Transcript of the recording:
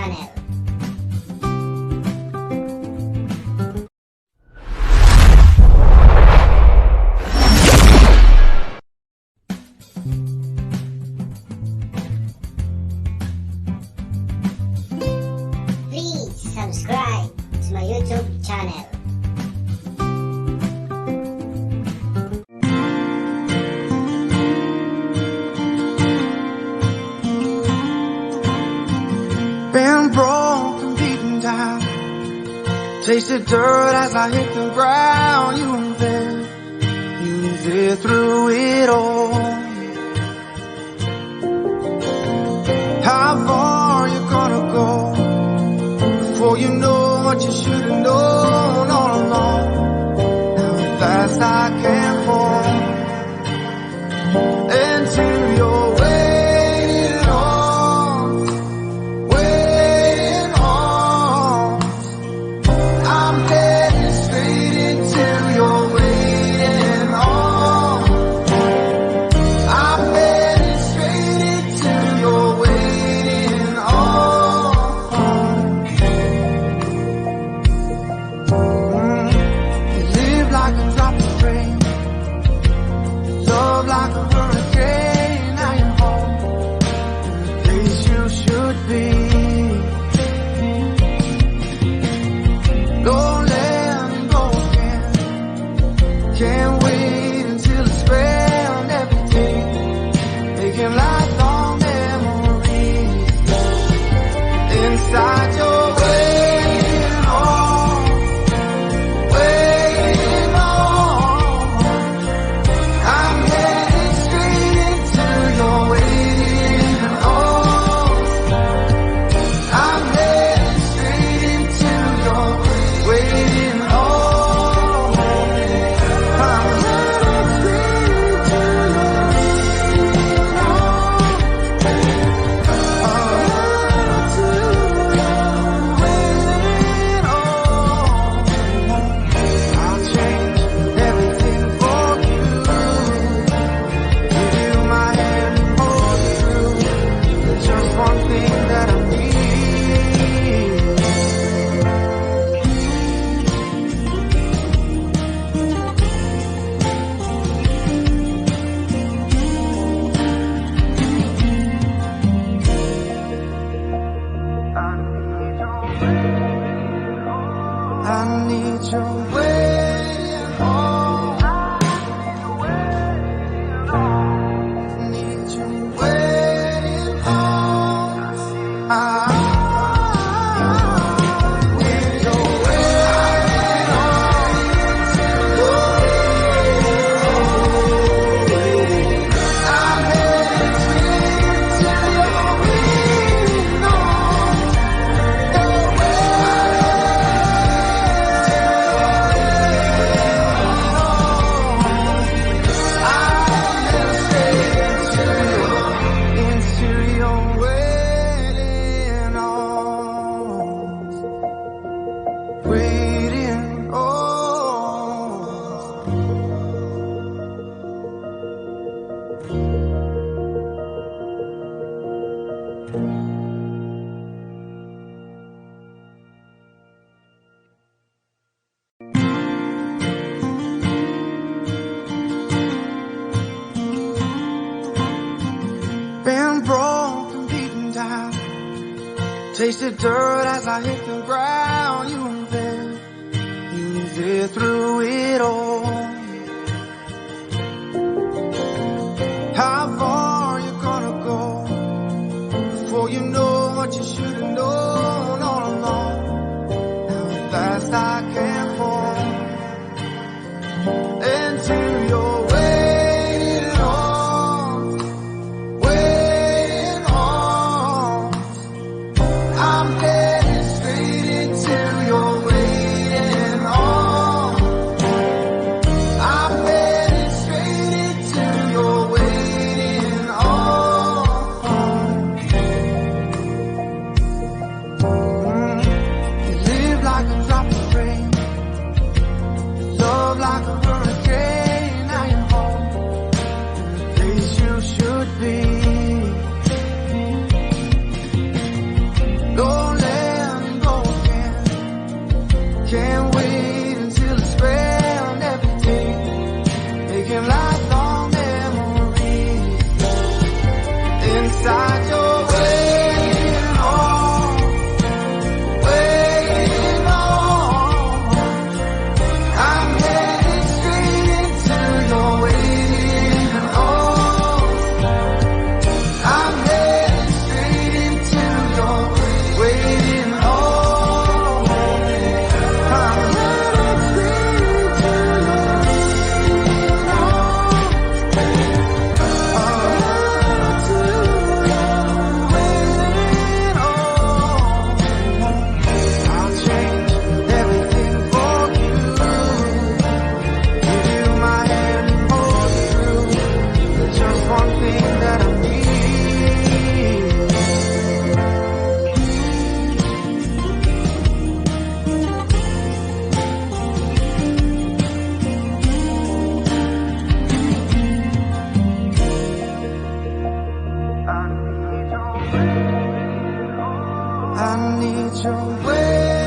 channel. Please subscribe to my YouTube channel. Been broken, beaten down, tasted dirt as I hit the ground. You were there through it all. How far you gonna go before you know what you should have known all along? How fast I can fall into your waiting arms, waiting arms. I'm heading straight into your waiting arms. I'm heading straight into your waiting arms. You live like a drop of rain, love like a hurricane. Now you're home, the place you should be. Don't let me go again. Can't wait until I spend every day making lifelong memories inside your waiting arms, waiting arms. I'm headed straight into your waiting arms. I'm headed straight into your waiting arms. I'm headed straight into your waiting arms. I'll change everything for you. Give you my hand and hold you through. There's just one thing that I need. I need your waiting arms. Need your waiting arms. I need your waiting arms. I'm headed straight to your waiting arms. Into your waiting arms, waiting arms. Been broken, beaten down, tasted dirt as I hit the ground. You were there through it all. How far you gonna go before you know what you should have known all along? How fast I can fall into your waiting arms, waiting arms. I'm headed straight into your waiting arms. need your way.